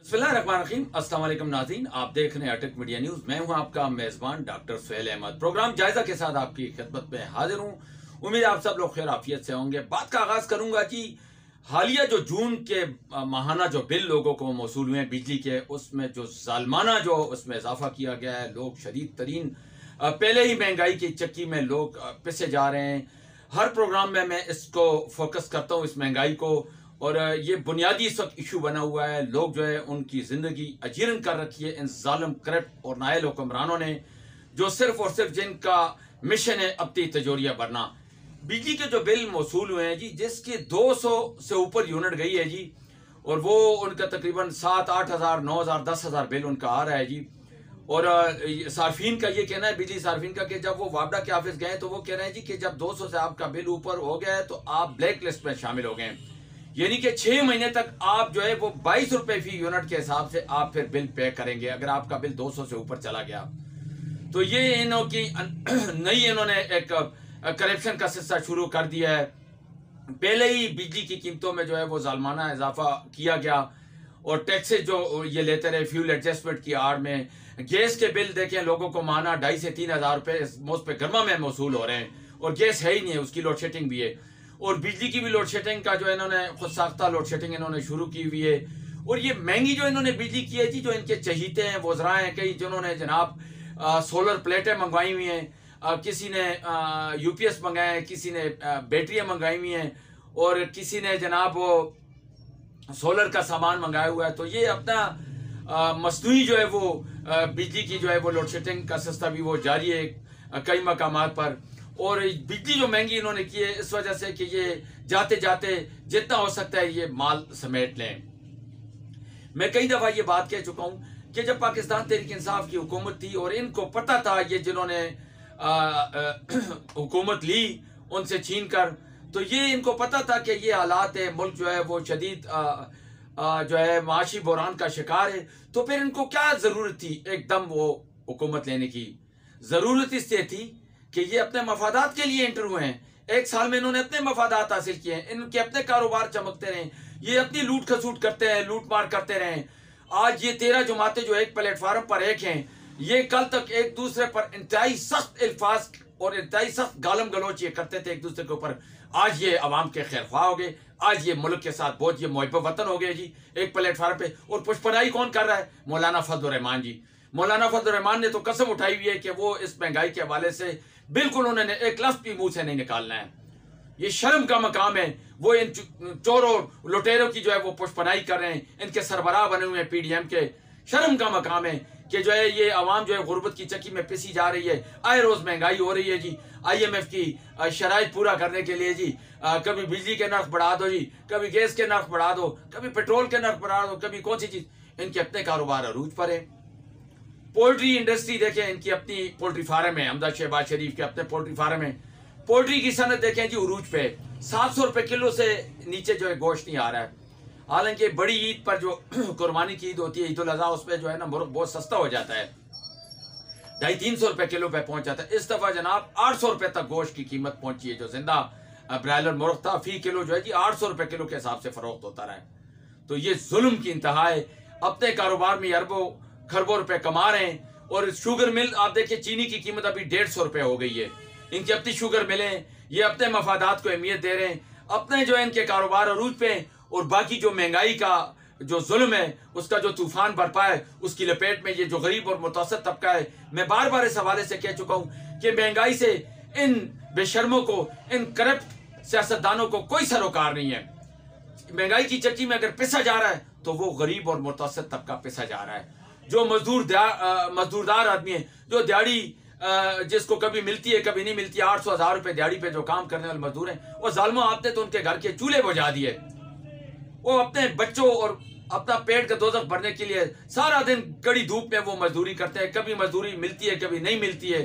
बिस्मिल्लाहिर्रहमानिर्रहीम। अस्सलाम वालेकुम नाज़रीन, आप देख रहे हैं अटक मीडिया न्यूज़। मैं हूं आपका मेज़बान डॉक्टर सुहेल अहमद। प्रोग्राम जायज़ा के साथ आपकी खिदमत में हाजिर हूं। उम्मीद है आप सब लोग खैर आफियत से होंगे। बात का आगाज़ करूंगा कि हालिया जो जून के माहाना जो बिल लोगों को मौसूल हुए हैं बिजली के, उसमें जो जालमाना जो उसमें इजाफा किया गया है, लोग शदीद तरीन पहले ही महंगाई की चक्की में लोग पिसे जा रहे हैं। हर प्रोग्राम में मैं इसको फोकस करता हूँ, इस महंगाई को, और ये बुनियादी इस वक्त इशू बना हुआ है। लोग जो है उनकी ज़िंदगी अजीरन कर रखी है इन जालिम करप्ट और नायल हुक्मरानों ने, जो सिर्फ और सिर्फ जिनका मिशन है अपनी तिजोरियाँ भरना। बिजली के जो बिल मौसूल हुए हैं जी, जिसकी 200 से ऊपर यूनिट गई है जी, और वो उनका तकरीबन 7-8 हज़ार 9 हज़ार 10 हज़ार बिल उनका आ रहा है जी। और सार्फिन का ये कहना है, बिजली सार्फिन का, कि जब वो वापडा के ऑफिस गए तो वो कह रहे हैं जी कि जब 200 से आपका बिल ऊपर हो गया है तो आप ब्लैक लिस्ट में शामिल हो गए। यानी कि 6 महीने तक आप जो है वो 22 रुपए फी यूनिट के हिसाब से आप फिर बिल पे करेंगे अगर आपका बिल 200 से ऊपर चला गया। तो ये नई इन्होंने एक करप्शन का सिलसिला शुरू कर दिया है। पहले ही बिजली की कीमतों में जो है वो जालमाना इजाफा किया गया, और टैक्सेस जो ये लेते रहे फ्यूल एडजस्टमेंट की आड़ में। गैस के बिल देखें, लोगों को माना 2.5 से 3 हज़ार रुपये मोस्ट पे गर्मा में मौसूल हो रहे हैं, और गैस है ही नहीं है, उसकी लोड शेडिंग भी है। और बिजली की भी लोड शेडिंग का जो इन्होंने खुद साख्ता लोड शेडिंग इन्होंने शुरू की हुई है। और ये महंगी जो इन्होंने बिजली की है जी, जो इनके चहीते हैं वज़रा हैं कई, जिन्होंने जनाब सोलर प्लेटें मंगवाई हुई हैं, किसी ने यूपीएस मंगाए हैं, किसी ने बैटरियाँ मंगाई हुई हैं, और किसी ने जनाब वो सोलर का सामान मंगाया हुआ है। तो ये अपना मसनूई जो है वो बिजली की जो है वो लोड शेडिंग का सिलसिला भी वो जारी है कई मकामात पर। और बिजली जो महंगी इन्होंने की है इस वजह से कि ये जाते जाते जितना हो सकता है ये माल समेट लें। मैं कई दफ़ा ये बात कह चुका हूँ कि जब पाकिस्तान तहरीक इंसाफ की हुकूमत थी और इनको पता था, ये जिन्होंने हुकूमत ली उनसे छीन कर, तो ये इनको पता था कि ये हालात है, मुल्क जो है वो शदीद जो है माशी बहरान का शिकार है। तो फिर इनको क्या ज़रूरत थी एकदम वो हुकूमत लेने की? ज़रूरत इससे थी कि ये अपने मफादात के लिए इंटर हुए हैं। 1 साल में इन्होंने अपने मफादात हासिल किए हैं, इनके अपने कारोबार चमकते रहे, ये अपनी लूट खसूट करते हैं, लूट मार करते रहे। आज ये 13 जमातें जो एक प्लेटफार्म पर एक हैं, ये कल तक एक दूसरे पर इंतहाई सख्त अल्फाज और इंतहाई सख्त गालम गलोच ये करते थे एक दूसरे के ऊपर। आज ये अवाम के खैर ख्वाह हो गए, आज ये मुल्क के साथ बहुत ये मुहब्बत वतन हो गए जी एक प्लेटफार्म पे। और पुष्पनाई कौन कर रहा है? मौलाना फजल रहमान जी। मौलाना फजल रहमान ने तो कसम उठाई हुई है कि वो इस महंगाई के हवाले से बिल्कुल उन्होंने एक लफ्ज भी मुंह से नहीं निकालना है। ये शर्म का मकाम है, वो इन चोरों लुटेरों की जो है वो पुष्पनाई कर रहे हैं, इनके सरबराह बने हुए हैं पीडीएम के। शर्म का मकाम है कि जो है ये आवाम जो है गुर्बत की चक्की में पिसी जा रही है। आए रोज महंगाई हो रही है जी, IMF की शराइत पूरा करने के लिए जी, कभी बिजली के नर्ख बढ़ा दो जी, कभी गैस के नर्ख बढ़ा दो, कभी पेट्रोल के नर्ख बढ़ा दो, कभी कौन सी चीज। इनके अपने कारोबार अरूज पर है। पोल्ट्री इंडस्ट्री देखें, इनकी अपनी पोल्ट्री फार्म है, अहमद शहबाज शरीफ के अपने पोल्ट्री फार्म है। पोल्ट्री की सनत देखें जी उरूज पे, 700 रुपए किलो से नीचे जो है गोश्त नहीं आ रहा है। हालांकि बड़ी ईद पर जो कुर्बानी की ईद होती है, ईद उल अज़हा, उसमें जो है ना मुर्ग बहुत सस्ता हो जाता है, 250-300 रुपए किलो पे पहुंच जाता है। इस दफा जनाब 800 रुपए तक गोश्त की कीमत पहुंची है। जो जिंदा ब्रायलर मुर्ग था फी किलो जो है जी 800 रुपए किलो के हिसाब से फरोख्त होता रहा है। तो ये जुल्म की इंतहा है। अपने कारोबार में अरबों खरबों रुपए कमा रहे हैं। और शुगर मिल आप देखिए, चीनी की कीमत अभी 150 रुपए हो गई है। इनकी अपनी शुगर मिलें, ये अपने मफादात को अहमियत दे रहे हैं, अपने जो है इनके कारोबार अरूज पे। और बाकी जो महंगाई का जो जुल्म है, उसका जो तूफान बरपा है, उसकी लपेट में ये जो गरीब और मुतासर तबका है। मैं बार बार इस हवाले से कह चुका हूं कि महंगाई से इन बेशर्मों को, इन करप्ट सियासतदानों को कोई सरोकार नहीं है। महंगाई की चक्की में अगर पिसा जा रहा है तो वो गरीब और मुतासर तबका पिसा जा रहा है। जो मजदूरदार आदमी है, जो दिहाड़ी जिसको कभी मिलती है कभी नहीं मिलती, 800-1000 रुपए दिहाड़ी पे जो काम करने वाले मजदूर हैं, वो जालिमों आपने तो उनके घर के चूल्हे बुझा दिए। वो अपने बच्चों और अपना पेट का दोज़ख भरने के लिए सारा दिन कड़ी धूप में वो मजदूरी करते हैं। कभी मजदूरी मिलती है, कभी नहीं मिलती है।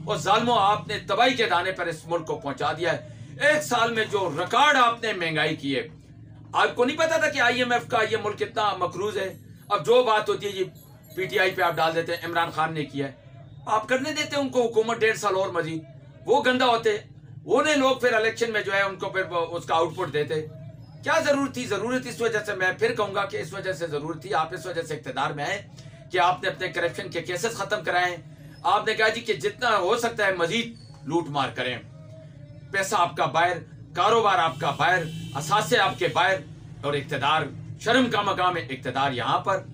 और जालिमों आपने तबाही के दाने पर इस मुल्क को पहुंचा दिया है। 1 साल में जो रिकॉर्ड आपने महंगाई की है, आपको नहीं पता था कि IMF का ये मुल्क कितना मकरूज है। अब जो बात होती है जी PTI पे आप डाल देते हैं, इमरान खान ने किया है, आप करने देते हैं उनको हुकूमत 1.5 साल और मजीद। वो गंदा होते, वो ने लोग फिर इलेक्शन में जो है उनको फिर उसका आउटपुट देते। क्या जरूरत थी? जरूरत इस वजह से, मैं फिर कहूंगा कि इस वजह से जरूरत थी, आप इस वजह से इख्तिदार में आए कि आपने अपने करप्शन के केसेस खत्म कराए। आपने कहा जी कि जितना हो सकता है मजीद लूट मार करें, पैसा आपका बाहर, कारोबार आपका बाहर, असासे आपके बाहर, और इख्तिदार, शर्म का मकाम है इख्तिदार यहाँ पर।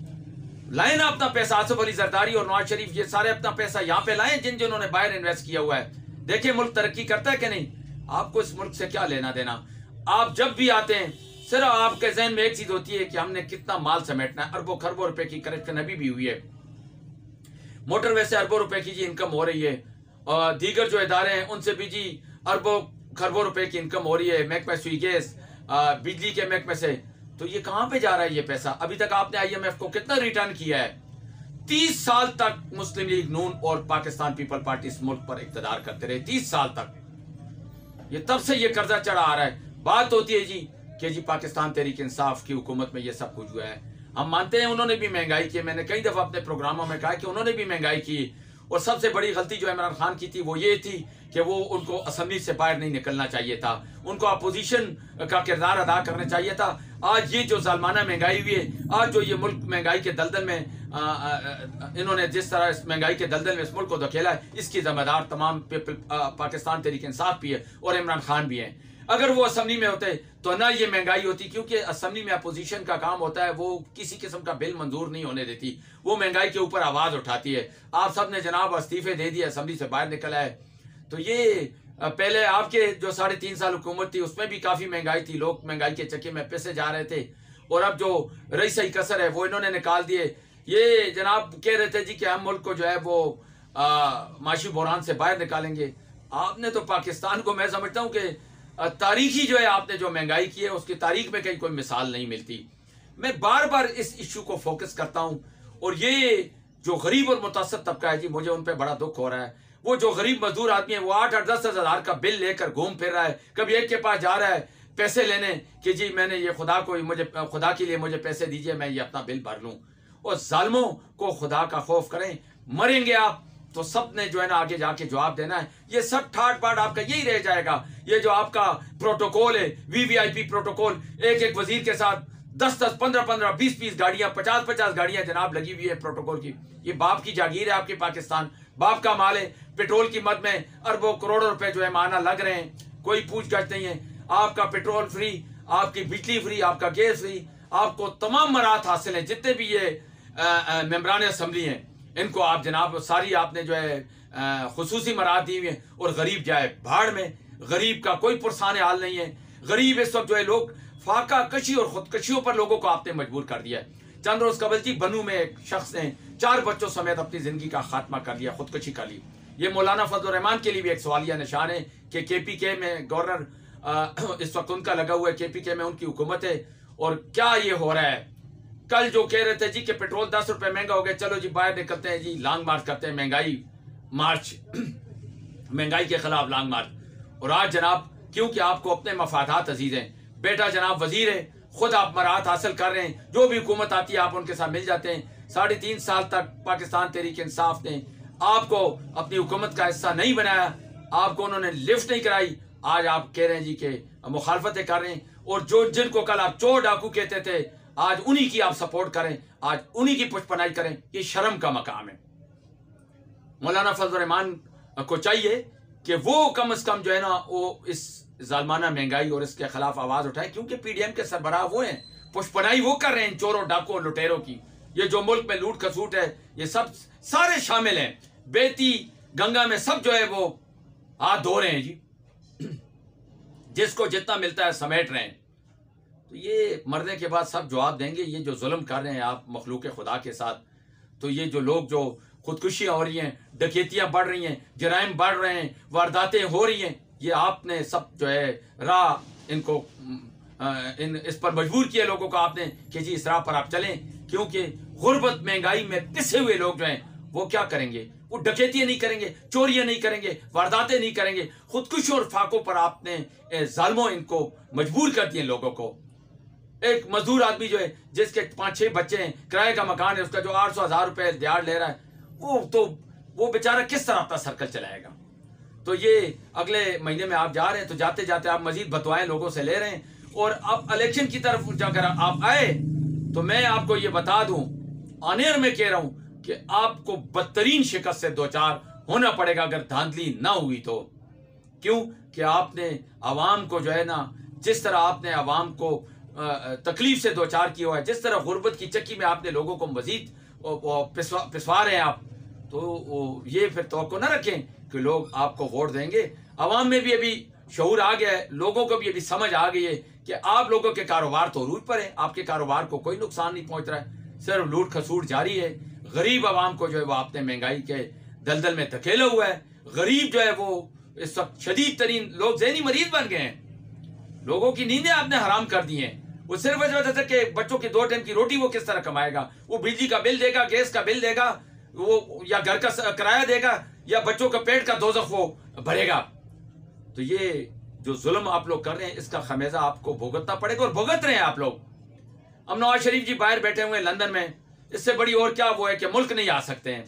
लाए ना अपना पैसा, आसिफ अली जरदारी और नवाज शरीफ ये सारे अपना पैसा यहाँ पे लाए, जिन्होंने बाहर इन्वेस्ट किया हुआ है। देखिए मुल्क तरक्की करता है कि नहीं? आपको इस मुल्क से क्या लेना देना? आप जब भी आते हैं सिर्फ आपके जहन में एक चीज होती है कि हमने कितना माल समेटना है। अरबों खरबों रुपए की करप्शन अभी भी हुई है। मोटरवे से अरबों रुपए की जी इनकम हो रही है, और दीगर जो इदारे हैं उनसे भी जी अरबों खरबों रुपए की इनकम हो रही है, महकमा सुई गैस, बिजली के महकमे से। तो ये कहां पे जा रहा है ये पैसा? अभी तक आपने IMF को कितना रिटर्न किया है? 30 साल तक मुस्लिम लीग नून और पाकिस्तान पीपल पार्टी इस मुल्क पर इख्तिदार करते रहे, 30 साल तक। ये तब से ये कर्जा चढ़ा आ रहा है। बात होती है जी कि जी पाकिस्तान तहरीक इंसाफ की हुकूमत में ये सब कुछ हुआ है। हम मानते हैं उन्होंने भी महंगाई की, मैंने कई दफा अपने प्रोग्रामों में कहा कि उन्होंने भी महंगाई की, और सबसे बड़ी गलती जो इमरान खान की थी वो ये थी कि वो उनको असेंबली से बाहर नहीं निकलना चाहिए था, उनको अपोजिशन का किरदार अदा करना चाहिए था। आज ये जो जालमाना महंगाई हुई है, आज जो ये मुल्क महंगाई के दलदल में इन्होंने जिस तरह इस महंगाई के दलदल में इस मुल्क को धकेला है, इसकी जिम्मेदार तमाम पाकिस्तान तहरीक इंसाफ भी है और इमरान खान भी है। अगर वो असेंबली में होते तो ना ये महंगाई होती, क्योंकि असेंबली में अपोजिशन का काम होता है, वो किसी किस्म का बिल मंजूर नहीं होने देती, वो महंगाई के ऊपर आवाज उठाती है। आप सब ने जनाब इस्तीफे दे दिए, असेंबली से बाहर निकला है। तो ये पहले आपके जो 3.5 साल हुकूमत थी उसमें भी काफी महंगाई थी, लोग महंगाई के चक्के में पैसे जा रहे थे, और अब जो रईसई कसर है वो इन्होंने निकाल दिए। ये जनाब कह रहे थे जी कि हम मुल्क को जो है वो माशी बहरान से बाहर निकालेंगे। आपने तो पाकिस्तान को, मैं समझता हूँ कि तारीखी जो है आपने जो महंगाई की है उसकी तारीख में कहीं कोई मिसाल नहीं मिलती। मैं बार बार इस इशू को फोकस करता हूँ, और ये जो गरीब और मुतासर तबका है जी, मुझे उन पर बड़ा दुख हो रहा है। वो जो गरीब मजदूर आदमी है वो 8-10 हज़ार का बिल लेकर घूम फिर रहा है, कभी एक के पास जा रहा है पैसे लेने कि जी मैंने ये खुदा के लिए मुझे पैसे दीजिए, मैं ये अपना बिल भर लूं। और जालिमों को खुदा का खौफ करें, मरेंगे आप तो सब ने जो है ना आगे जाके जवाब देना है। ये सब ठाट बाट आपका यही रह जाएगा। ये जो आपका प्रोटोकॉल है, VVIP प्रोटोकॉल, एक वजीर के साथ 10-10, 15-15, 20-20 गाड़ियां, 50-50 गाड़ियां जनाब लगी हुई है प्रोटोकॉल की। ये बाप की जागीर है आपके पाकिस्तान, बाप का माल है। पेट्रोल की मद में अरबों करोड़ों रुपए जो है माना लग रहे हैं, कोई पूछताछ नहीं है। आपका पेट्रोल फ्री, आपकी बिजली फ्री, आपका गैस फ्री, आपको तमाम मराहत हासिल है। जितने भी ये मेंबरान असम्बली हैं इनको आप जनाब सारी आपने जो है खुसूसी मराहत दी हुई है, और गरीब जाए भाड़ में। गरीब का कोई पुरसान हाल नहीं है। गरीब इस वक्त जो है लोग फाका कशी और खुदकशियों पर लोगों को आपने मजबूर कर दिया है। चंद रोज कबल जी बनू में एक शख्स ने 4 बच्चों समेत अपनी जिंदगी का खात्मा कर लिया, खुदकशी कर ली। ये मौलाना फजल रहमान के लिए भी एक सवालिया निशान है कि KPK में गवर्नर इस वक्त उनका लगा हुआ है, KPK में उनकी हुकूमत है, और क्या ये हो रहा है। कल जो कह रहे थे जी कि पेट्रोल 10 रुपए महंगा हो गया, चलो जी बाहर निकलते हैं जी, लॉन्ग मार्च करते हैं, महंगाई मार्च महंगाई के खिलाफ लॉन्ग मार्च। और आज जनाब क्योंकि आपको अपने मफादात अजीज हैं, बेटा जनाब वजीर है, खुद आप मराहत हासिल कर रहे हैं, जो भी हुकूमत आती है आप उनके साथ मिल जाते हैं। 3.5 साल तक पाकिस्तान तहरीक इंसाफ ने आपको अपनी हुकूमत का हिस्सा नहीं बनाया, आपको उन्होंने लिफ्ट नहीं कराई। आज आप कह रहे हैं जी कि मुखालफतें कर रहे हैं, और जो जिनको कल आप चोर डाकू कहते थे आज उन्हीं की आप सपोर्ट करें, आज उन्हीं की पुष्पनाई करें। ये शर्म का मकाम है। मौलाना फजल रहमान को चाहिए कि वो कम से कम जो है ना वो इस जालमाना महंगाई और इसके खिलाफ आवाज उठाए, क्योंकि PDM के सरबराह वो हैं, पुष्पनाई वो कर रहे हैं चोरों डाकुओं लुटेरों की। ये जो मुल्क में लूट खसूट है ये सब सारे शामिल हैं। बेती गंगा में सब जो है वो हाथ धो रहे हैं जी, जिसको जितना मिलता है समेट रहे हैं। तो ये मरने के बाद सब जवाब देंगे। ये जो जुल्म कर रहे हैं आप मखलूक खुदा के साथ, तो ये जो लोग जो खुदकुशियां हो रही हैं, डकैतियां बढ़ रही हैं, जराइम बढ़ रहे हैं, वारदातें हो रही हैं, ये आपने सब जो है राह इनको इस पर मजबूर किया लोगों को आपने कि जी इस राह पर आप चलें। क्योंकि गुर्बत महंगाई में पिसे हुए लोग जो हैं वो क्या करेंगे? वो डकैतियां नहीं करेंगे, चोरियां नहीं करेंगे, वारदातें नहीं करेंगे। खुदकुशी और फाकों पर आपने जालिमों इनको मजबूर कर दिए लोगों को। एक मजदूर आदमी जो है जिसके 5-6 बच्चे हैं, किराए का मकान है, उसका जो 800,000 रुपए दिहाड़ ले रहा है, वो बेचारा किस तरह अपना सर्कल चलाएगा? तो ये अगले महीने में आप जा रहे हैं, तो जाते जाते आप मजीद बतवाएं लोगों से ले रहे हैं। और अब इलेक्शन की तरफ अगर आप आए तो मैं आपको ये बता दूं, ऑनियर में कह रहा हूं कि आपको बदतरीन शिकस्त से दो चार होना पड़ेगा अगर धांधली ना हुई तो। क्यों कि आपने आवाम को जो है ना, जिस तरह आपने आवाम को तकलीफ से दो चार किया है, जिस तरह गुर्बत की चक्की में आपने लोगों को मजीद पिसवा रहे हैं आप, तो ये फिर तवक्को ना रखें कि लोग आपको वोट देंगे। आवाम में भी अभी शऊर आ गया है, लोगों को भी अभी समझ आ गई है कि आप लोगों के कारोबार तो अरूज पर है, आपके कारोबार को कोई नुकसान नहीं पहुंच रहा है, सिर्फ लूट खसूट जारी है। गरीब आवाम को जो है वो आपने महंगाई के दलदल में धकेला हुआ है। गरीब जो है वो इस वक्त शदीद तरीन लोग ज़हनी मरीज बन गए हैं। लोगों की नींदें आपने हराम कर दी हैं। वो सिर्फ इस वजह से कि बच्चों की 2 टाइम की रोटी वो किस तरह कमाएगा, वो बिजली का बिल देगा, गैस का बिल देगा, वो या घर का किराया देगा, या बच्चों का पेट का दोज़ख वो भरेगा। तो ये जो जुल्म आप लोग कर रहे हैं इसका खमेजा आपको भुगतना पड़ेगा, और भुगत रहे हैं आप लोग। अब नवाज शरीफ जी बाहर बैठे हुए हैं लंदन में, इससे बड़ी और क्या वो है कि मुल्क नहीं आ सकते हैं।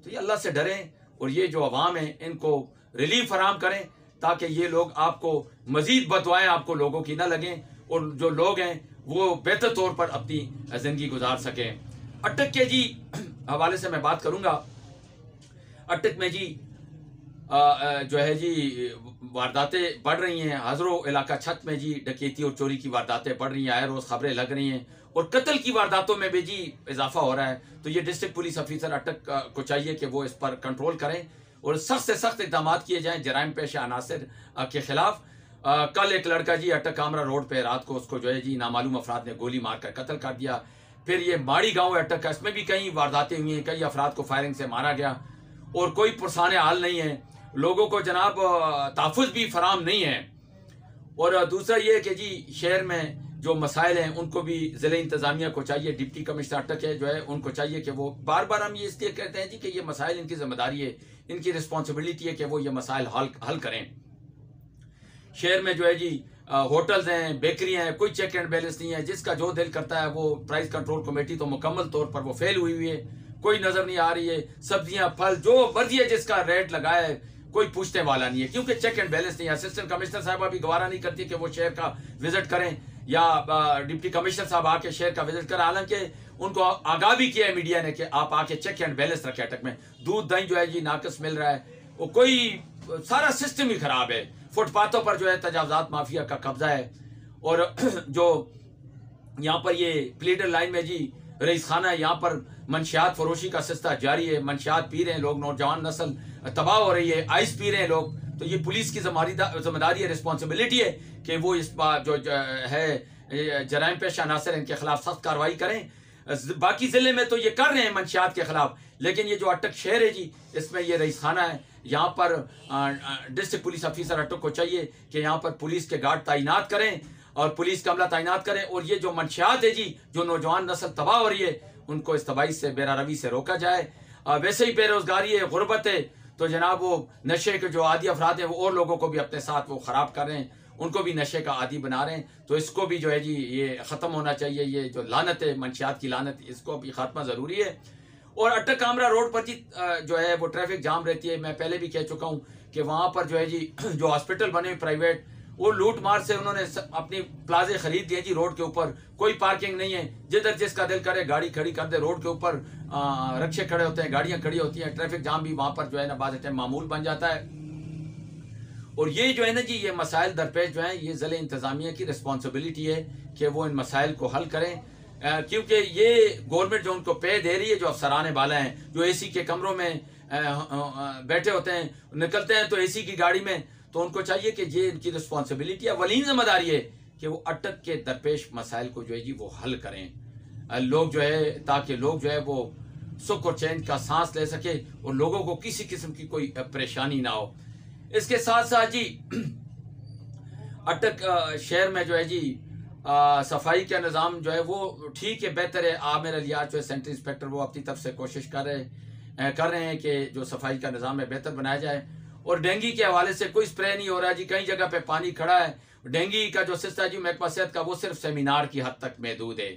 तो ये अल्लाह से डरें और ये जो अवाम है इनको रिलीफ फराम करें ताकि ये लोग आपको मजीद बदवाएं आपको लोगों की ना लगें, और जो लोग हैं वो बेहतर तौर पर अपनी ज़िंदगी गुजार सकें। अटक के जी हवाले से मैं बात करूँगा। अटक में जी जो है जी वारदातें बढ़ रही हैं। हज़रो इलाका छत में जी डकैती और चोरी की वारदातें बढ़ रही हैं, आए रोज़ खबरें लग रही हैं, और कत्ल की वारदातों में भी जी इजाफा हो रहा है। तो ये डिस्ट्रिक्ट पुलिस ऑफिसर अटक को चाहिए कि वो इस पर कंट्रोल करें और सख्त से सख्त इक़दाम किए जाएँ जराइम पेशा अनासर के खिलाफ। कल एक लड़का जी अटक कामरा रोड पे रात को उसको जो है जी नामालूम अफराद ने गोली मार कर कत्ल कर दिया। फिर ये माड़ी गांव है अटक का, इसमें भी कई वारदातें हुई हैं, कई अफराद को फायरिंग से मारा गया और कोई पुरसाने हाल नहीं है, लोगों को जनाब तहफ़्फ़ुज़ भी फराम नहीं है। और दूसरा ये कि जी शहर में जो मसाइल हैं उनको भी ज़िले इंतज़ामिया को चाहिए, डिप्टी कमिश्नर अटक है जो है उनको चाहिए कि वो बार बार हम ये इसलिए कहते हैं जी कि ये मसाइल इनकी जिम्मेदारी है, इनकी रिस्पॉन्सिबिलिटी है कि वो ये मसाइल हल करें। शहर में जो है जी होटल्स हैं, बेकरियाँ हैं, कोई चेक एंड बैलेंस नहीं है, जिसका जो दिल करता है वो प्राइस कंट्रोल कमेटी तो मुकम्मल तौर पर वो फेल हुई है, कोई नज़र नहीं आ रही है। सब्जियाँ फल जो मर्जी है जिसका रेट लगाया है कोई पूछने वाला नहीं है, क्योंकि चेक एंड बैलेंस नहीं है। असिस्टेंट कमिश्नर साहब भी गवारा नहीं करती कि वो शहर का विजिट करें या डिप्टी कमिश्नर साहब आके शहर का विजिट करें, हालांकि उनको आगाह भी किया है मीडिया ने कि आप आके चेक एंड बैलेंस रखें। अटक में दूध दही जो है जी नाकस मिल रहा है, वो कोई सारा सिस्टम ही खराब है। फुटपाथों पर जो है तजावजात माफिया का कब्जा है, और जो यहाँ पर ये प्लीडर लाइन में जी रईस खाना है, यहाँ पर मंशियात फरोशी का सिलसिला जारी है। मंशियात पी रहे हैं लोग, नौजवान नस्ल तबाह हो रही है, आइस पी रहे हैं लोग। तो ये पुलिस की जिम्मेदारी है, रिस्पॉन्सिबिलिटी है कि वो इस बात जो है जराइम पेशा अनासर इनके खिलाफ सख्त कार्रवाई करें। बाकी ज़िले में तो ये कर रहे हैं मंशियात के खिलाफ, लेकिन ये जो अटक शहर है जी इसमें ये रईस खाना है, यहाँ पर डिस्ट्रिक्ट पुलिस ऑफिसर अटक को चाहिए कि यहाँ पर पुलिस के गार्ड तैनात करें और पुलिस का अमला तैनात करें, और ये जो मंशियात है जी जो नौजवान नस्ल तबाह हो रही है उनको इस तबाही से बेरारवी से रोका जाए। वैसे ही बेरोजगारी है, गुर्बत है, तो जनाब वो नशे के जो आदी अफराद हैं वो और लोगों को भी अपने साथ वो ख़राब कर रहे हैं, उनको भी नशे का आदी बना रहे हैं। तो इसको भी जो है जी ये ख़त्म होना चाहिए। ये जो लानत है मंशियात की लानत, इसको भी खात्मा ज़रूरी है। और अटक कामरा रोड पर जी जो है वो ट्रैफिक जाम रहती है। मैं पहले भी कह चुका हूँ कि वहाँ पर जो है जी जो हॉस्पिटल बने प्राइवेट, वो लूट मार से उन्होंने अपनी प्लाजे खरीद दिए जी। रोड के ऊपर कोई पार्किंग नहीं है, जिधर जिसका दिल करे गाड़ी खड़ी कर दे। रोड के ऊपर रिक्शे खड़े होते हैं, गाड़ियाँ खड़ी होती हैं, ट्रैफिक जाम भी वहाँ पर जो है ना बाज़ टाइम मामूल बन जाता है। और ये जो है ना जी ये मसाइल दरपेश जो हैं, ये ज़िले इंतज़ामिया की रिस्पॉन्सिबिलिटी है कि वो इन मसाइल को हल करें, क्योंकि ये गवर्नमेंट जो उनको पे दे रही है, जो अफसरान बाला हैं जो एसी के कमरों में बैठे होते हैं, निकलते हैं तो एसी की गाड़ी में, तो उनको चाहिए कि ये इनकी रिस्पॉन्सिबिलिटी है, वलीन जिम्मेदारी है कि वो अटक के दरपेश मसाइल को जो है जी वो हल करें। लोग जो है ताकि लोग जो है वो सुख और चैन का सांस ले सके और लोगों को किसी किस्म की कोई परेशानी ना हो। इसके साथ साथ जी अटक शहर में जो है जी सफाई का निज़ाम जो है वो ठीक है, बेहतर है। आमिर अलियास जो है सेंटर इंस्पेक्टर वो अपनी तरफ से कोशिश कर रहे हैं कि जो सफाई का निज़ाम है बेहतर बनाया जाए। और डेंगू के हवाले से कोई स्प्रे नहीं हो रहा है जी, कई जगह पे पानी खड़ा है। डेंगू का जो सिलसिला जी महकमा सेहत का वो सिर्फ सेमिनार की हद तक महदूद है,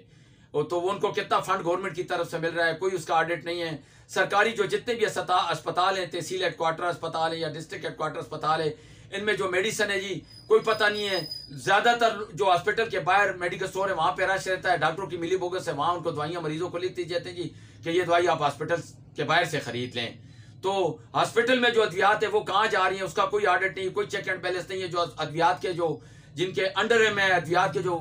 तो उनको कितना फंड गवर्नमेंट की तरफ से मिल रहा है, कोई उसका ऑडिट नहीं है। सरकारी जो जितने भी अस्पताल हैं, तहसील हेडक्वार्टर अस्पताल है या डिस्ट्रिक्ट हेडक्वार्टर अस्पताल है, इनमें जो मेडिसिन है जी कोई पता नहीं है। ज़्यादातर जो हॉस्पिटल के बाहर मेडिकल स्टोर है वहाँ पे रश रहता है, डॉक्टरों की मिली भगत से वहाँ उनको दवाइयाँ मरीजों को लिख दी जाती है जी कि ये दवाई आप हॉस्पिटल के बाहर से खरीद लें। तो हॉस्पिटल में जो अद्वियात है वो कहाँ जा रही है उसका कोई ऑडिट नहीं, कोई चेक एंड बैलेंस नहीं है। जो अद्वियात के जो जिनके अंडर में अद्वियात के जो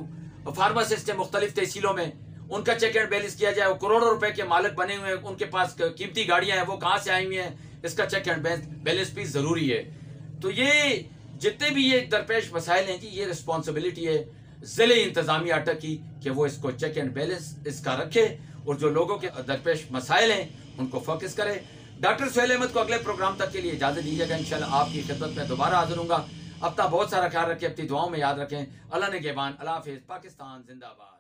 फार्मासिस्ट है मुख्तलिफ तहसीलों में, उनका चेक एंड बैलेंस किया जाए। वो करोड़ों रुपए के मालिक बने हुए हैं, उनके पास कीमती गाड़ियां हैं, वो कहाँ से आई हुई हैं, इसका चेक एंड बैलेंस भी ज़रूरी है। तो ये जितने भी ये दरपेश मसाइल हैं जी, ये रिस्पॉन्सिबिलिटी है ज़िले इंतज़ामिया अटक की कि वो इसको चेक एंड बैलेंस इसका रखे और जो लोगों के दरपेश मसाइल हैं उनको फोकस करे। डॉक्टर सुहेल अहमद को अगले प्रोग्राम तक के लिए इजाज़त दीजिएगा। इंशाल्लाह आपकी खिदमत में दोबारा हाजिर हूँगा। अपना बहुत सारा ख्याल रखें, अपनी दुआओं में याद रखें। अल्लाह ने गेबान, अल्लाह हाफिज़, पाकिस्तान जिंदाबाद।